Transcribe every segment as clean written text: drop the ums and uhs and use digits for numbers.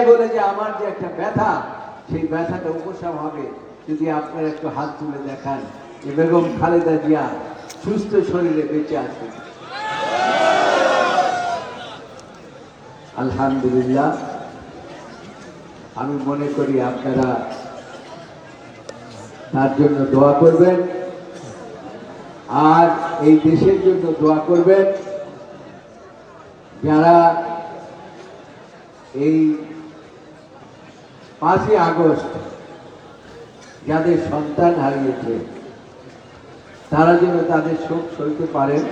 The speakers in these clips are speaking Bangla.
বলে যে আমার যে একটা ব্যথা, সেই ব্যথাটা উপশম হবে যদি আপনারা একটু হাত তুলে দেখান যে বেগম খালেদা জিয়া সুস্থ শরীরে বেঁচে আছে। আলহামদুলিল্লাহ। আমি মনে করি আপনারা তার জন্য দোয়া করবেন আর এই দেশের জন্য দোয়া করবেন। যারা এই 5ই আগস্ট যাদের সন্তান হারিয়েছে তারা যেন তাদের শোক সইতে পারেন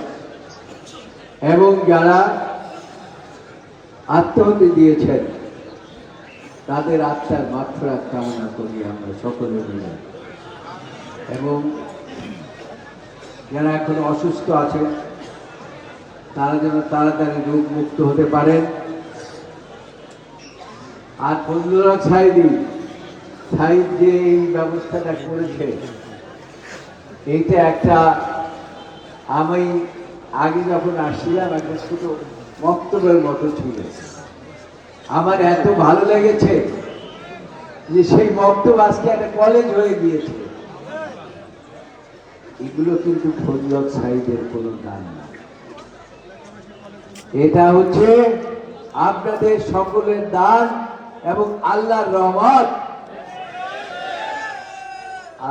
এবং যারা আত্মহত্যা দিয়েছেন তাদের আত্মার মাগফিরাত কামনা করি আমরা সকলে মিলে, এবং যারা এখন অসুস্থ আছেন তারা যেন তাড়াতাড়ি রোগ মুক্ত হতে পারেন। আর ফজলুল হক সাইদ যে এই ব্যবস্থাটা করেছে, এইটা একটা, আমি আগে যখন আসছিলাম একটা ছোট বক্তব্যের মতো ছিল, আমার এত ভালো লেগেছে যে সেই বক্তব্য আজকে একটা কলেজ হয়ে গিয়েছে। এগুলো কিন্তু ফজলুল হক সাইদের কোনো গান না, এটা হচ্ছে আপনাদের সকলের দান এবং আল্লাহর রহমত।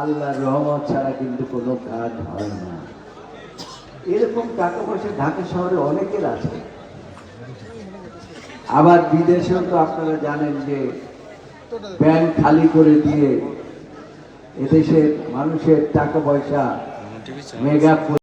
আল্লাহর রহমত ছাড়া কিন্তু কোনো কাজ হয় না। এরকম টাকা পয়সা ঢাকা শহরে অনেকের আছে, আবার বিদেশেও তো আপনারা জানেন যে ব্যাংক খালি করে দিয়ে এদেশের মানুষের টাকা পয়সা মেগা